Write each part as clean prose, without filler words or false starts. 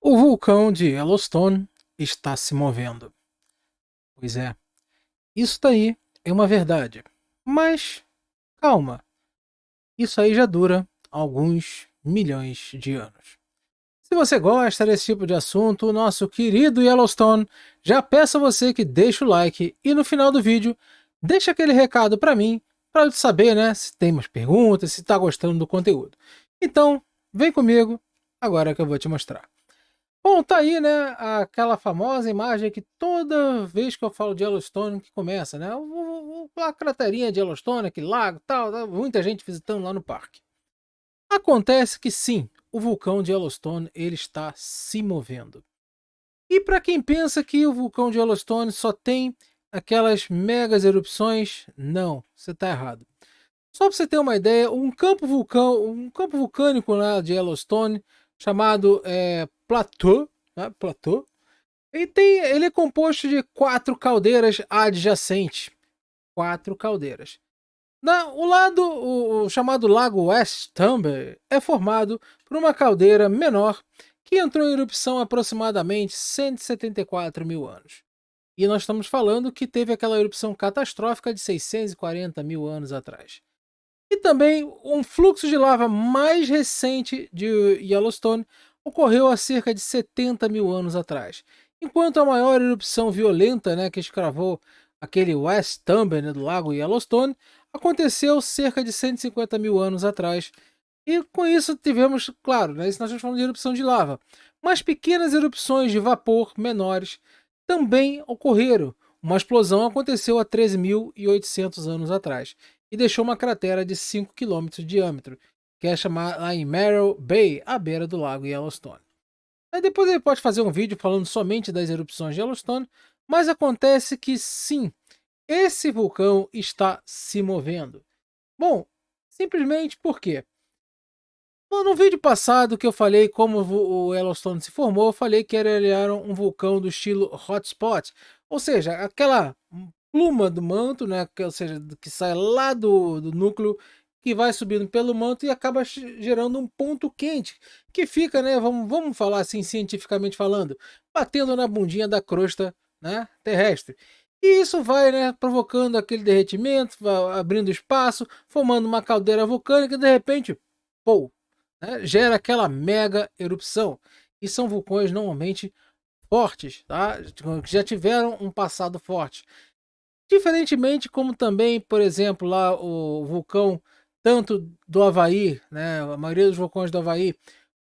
O vulcão de Yellowstone está se movendo. Pois é, isso daí é uma verdade. Mas calma, isso aí já dura alguns milhões de anos. Se você gosta desse tipo de assunto, nosso querido Yellowstone, já peço a você que deixe o like e no final do vídeo deixa aquele recado para mim, para eu saber, né, se tem mais perguntas, se está gostando do conteúdo. Então, vem comigo agora que eu vou te mostrar. Bom, tá aí, né, aquela famosa imagem que toda vez que eu falo de Yellowstone que começa, né, a craterinha de Yellowstone, aquele lago, tal, muita gente visitando lá no parque. Acontece que sim, o vulcão de Yellowstone ele está se movendo. E para quem pensa que o vulcão de Yellowstone só tem aquelas megas erupções, não, você está errado. Só para você ter uma ideia, um campo vulcânico lá de Yellowstone chamado Plateau, né, Plateau, ele é composto de quatro caldeiras adjacentes. Quatro caldeiras. O chamado Lago West Tumber é formado por uma caldeira menor que entrou em erupção há aproximadamente 174 mil anos. E nós estamos falando que teve aquela erupção catastrófica de 640 mil anos atrás. E também um fluxo de lava mais recente de Yellowstone ocorreu há cerca de 70 mil anos atrás, enquanto a maior erupção violenta, né, que escravou aquele West Tumber, né, do lago Yellowstone aconteceu cerca de 150 mil anos atrás. E com isso tivemos, claro, né, isso nós estamos falando de erupção de lava, mas pequenas erupções de vapor menores também ocorreram. Uma explosão aconteceu há 13.800 anos atrás e deixou uma cratera de 5 quilômetros de diâmetro, que é chamada lá em Merrill Bay, à beira do lago Yellowstone. Aí depois ele pode fazer um vídeo falando somente das erupções de Yellowstone, mas acontece que sim, esse vulcão está se movendo. Bom, simplesmente por quê? Bom, no vídeo passado que eu falei como o Yellowstone se formou, eu falei que ele era um vulcão do estilo hotspot, ou seja, aquela pluma do manto, né, ou seja, que sai lá do núcleo, que vai subindo pelo manto e acaba gerando um ponto quente, que fica, né, vamos falar assim cientificamente falando, batendo na bundinha da crosta, né, terrestre. E isso vai, né, provocando aquele derretimento, vai abrindo espaço, formando uma caldeira vulcânica e de repente, pô, né, gera aquela mega erupção. E são vulcões normalmente fortes, tá? Que já tiveram um passado forte. Diferentemente como também, por exemplo, lá o vulcão tanto do Havaí, né, a maioria dos vulcões do Havaí,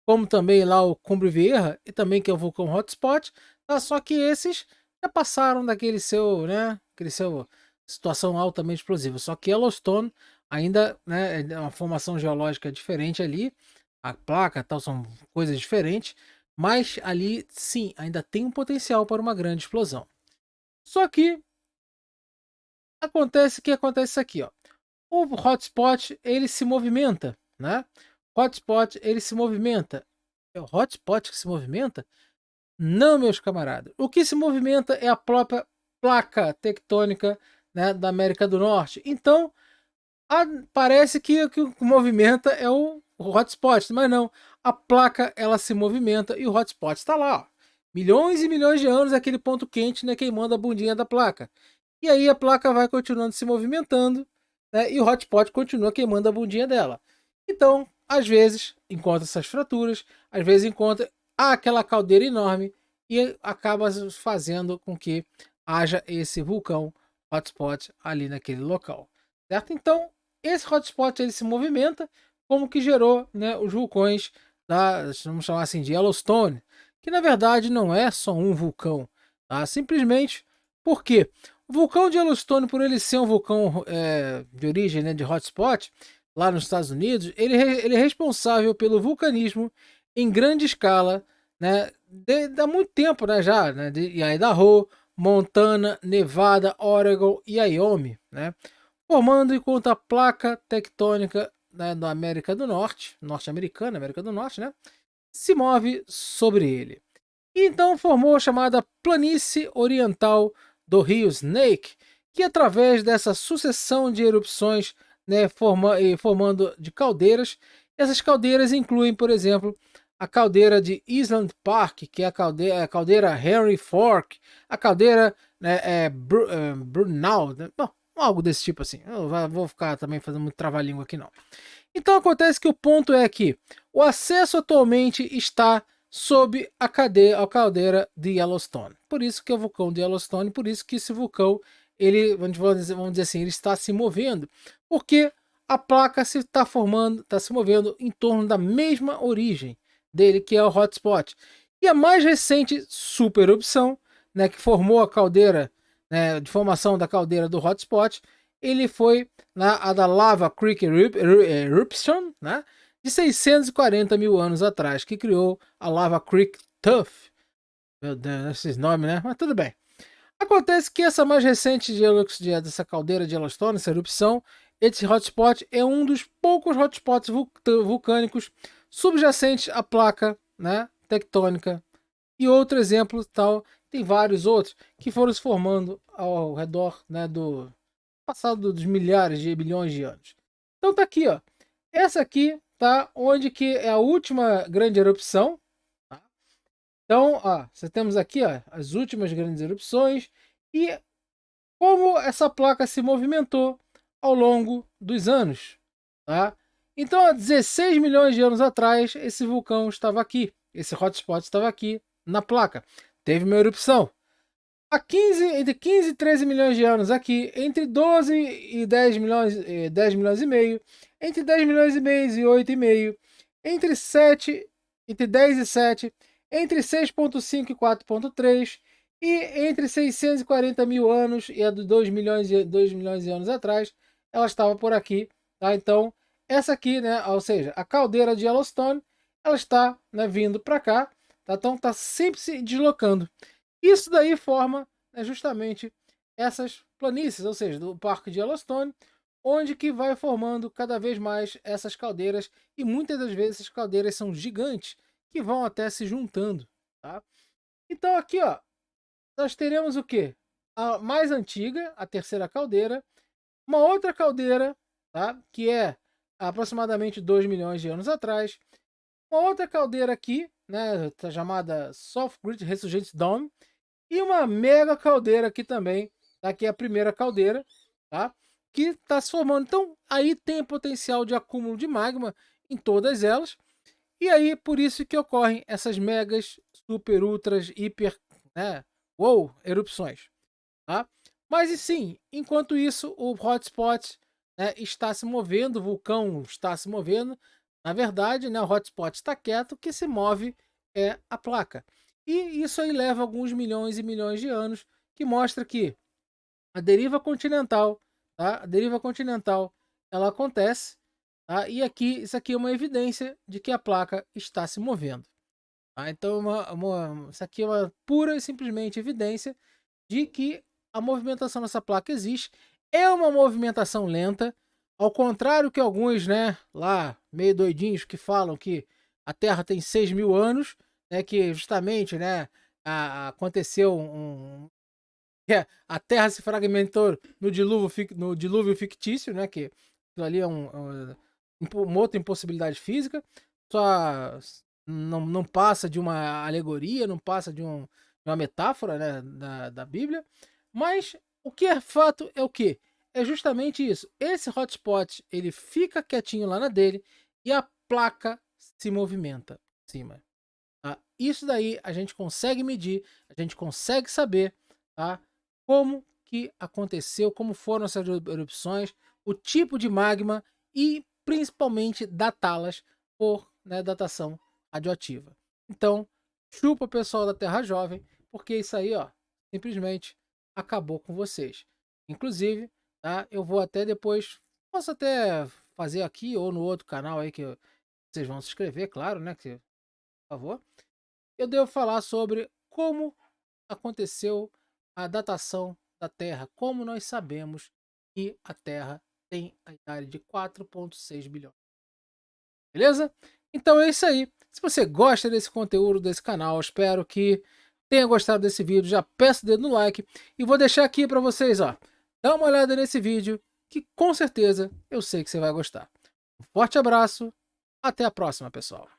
como também lá o Cumbre Vieja, e também que é o vulcão hotspot, tá? Só que esses já passaram daquele seu, né, aquele seu situação altamente explosiva. Só que Yellowstone ainda, né, é uma formação geológica diferente ali, a placa tal são coisas diferentes, mas ali sim, ainda tem um potencial para uma grande explosão. Só que acontece isso aqui, ó. O hotspot ele se movimenta, né? Hotspot ele se movimenta. É o hotspot que se movimenta? Não, meus camaradas. O que se movimenta é a própria placa tectônica, né, da América do Norte. Então, parece que o que movimenta é o hotspot, mas não. A placa ela se movimenta e o hotspot está lá. Ó. Milhões e milhões de anos é aquele ponto quente, né, queimando a bundinha da placa. E aí a placa vai continuando se movimentando, né, e o hotspot continua queimando a bundinha dela. Então, às vezes, encontra essas fraturas, às vezes encontra aquela caldeira enorme e acaba fazendo com que haja esse vulcão hotspot ali naquele local. Certo? Então, esse hotspot ele se movimenta, como que gerou, né, os vulcões da, vamos chamar assim, de Yellowstone, que na verdade não é só um vulcão, tá? Simplesmente porque o vulcão de Yellowstone, por ele ser um vulcão de origem, né, de hotspot, lá nos Estados Unidos, ele é responsável pelo vulcanismo em grande escala, né, há muito tempo, né, já, né, de Idaho, Montana, Nevada, Oregon e Wyoming, né, formando enquanto a placa tectônica, né, da América do Norte, norte-americana, América do Norte, né, se move sobre ele. E então formou a chamada Planície Oriental do Rio Snake, que através dessa sucessão de erupções, né, formando de caldeiras, essas caldeiras incluem, por exemplo, a caldeira de Island Park, que é a caldeira Henry Fork, a caldeira, né, Brunel, né? Bom, algo desse tipo assim. Eu vou ficar também fazendo muito trava-língua aqui não. Então acontece que o ponto é que o acesso atualmente está sob a caldeira de Yellowstone. Por isso que é o vulcão de Yellowstone, por isso que esse vulcão, ele, vamos dizer assim, ele está se movendo, porque a placa se está formando, está se movendo em torno da mesma origem dele, que é o hotspot. E a mais recente supererupção, né, que formou a caldeira, né, de formação da caldeira do hotspot, ele foi a da Lava Creek Eruption, né, de 640 mil anos atrás, que criou a Lava Creek Tuff. Meu Deus, esses nomes, né? Mas tudo bem. Acontece que essa mais recente dessa caldeira de Yellowstone, essa erupção, esse hotspot é um dos poucos hotspots vulcânicos subjacentes à placa, né, tectônica. E outro exemplo tal, tem vários outros que foram se formando ao redor, né, do passado dos milhares de bilhões de anos. Então tá aqui, ó. Essa aqui tá onde que é a última grande erupção. Tá? Então, ó, você temos aqui, ó, as últimas grandes erupções e como essa placa se movimentou ao longo dos anos, tá? Então, há 16 milhões de anos atrás, esse vulcão estava aqui, esse hotspot estava aqui na placa. Teve uma erupção. Entre 15 e 13 milhões de anos aqui, entre 12 e 10 milhões, 10 milhões e meio, entre 10 milhões e meio e 8,5, entre 10 e 7, entre 6,5 e 4,3, e entre 640 mil anos e a de 2 milhões, 2 milhões de anos atrás, ela estava por aqui, tá? Então, essa aqui, né, ou seja, a caldeira de Yellowstone, ela está, né, vindo para cá, tá? Então está sempre se deslocando. Isso daí forma, né, justamente essas planícies, ou seja, do Parque de Yellowstone, onde que vai formando cada vez mais essas caldeiras, e muitas das vezes essas caldeiras são gigantes, que vão até se juntando, tá? Então aqui, ó, nós teremos o quê? A mais antiga, a terceira caldeira, uma outra caldeira, tá? Que é aproximadamente 2 milhões de anos atrás, uma outra caldeira aqui, né, tá chamada Soft Grid Resurgence Dome, e uma mega caldeira aqui também, tá? Que é a primeira caldeira, tá? Que está se formando. Então, aí tem potencial de acúmulo de magma em todas elas. E aí, por isso que ocorrem essas megas, super, ultras, hiper, né? Erupções, tá? Mas e sim, enquanto isso, o hotspot, né, está se movendo, o vulcão está se movendo. Na verdade, né, o hotspot está quieto, o que se move é a placa. E isso aí leva alguns milhões e milhões de anos, que mostra que a deriva continental, tá? A deriva continental, ela acontece, tá? E aqui, isso aqui é uma evidência de que a placa está se movendo. Tá? Então, isso aqui é uma pura e simplesmente evidência de que a movimentação dessa placa existe. É uma movimentação lenta, ao contrário que alguns, né, lá, meio doidinhos, que falam que a Terra tem 6 mil anos, né, que justamente, né, aconteceu a Terra se fragmentou no dilúvio fictício, né, que aquilo ali é uma outra impossibilidade física, só não passa de uma alegoria, não passa de uma metáfora, né, da Bíblia, mas o que é fato é o quê? É justamente isso. Esse hotspot, ele fica quietinho lá na dele e a placa se movimenta em cima. Tá? Isso daí a gente consegue medir, a gente consegue saber, tá? Como que aconteceu, como foram essas erupções, o tipo de magma e principalmente datá-las por, né, datação radioativa. Então, chupa o pessoal da Terra Jovem, porque isso aí, ó, simplesmente acabou com vocês. Inclusive, tá? Eu vou até depois, posso até fazer aqui ou no outro canal aí que vocês vão se inscrever, claro, né? Que, por favor. Eu devo falar sobre como aconteceu a datação da Terra, como nós sabemos que a Terra tem a idade de 4,6 bilhões. Beleza? Então é isso aí. Se você gosta desse conteúdo desse canal, espero que tenha gostado desse vídeo. Já peço o dedo no like e vou deixar aqui para vocês, ó. Dá uma olhada nesse vídeo que com certeza eu sei que você vai gostar. Um forte abraço, até a próxima, pessoal.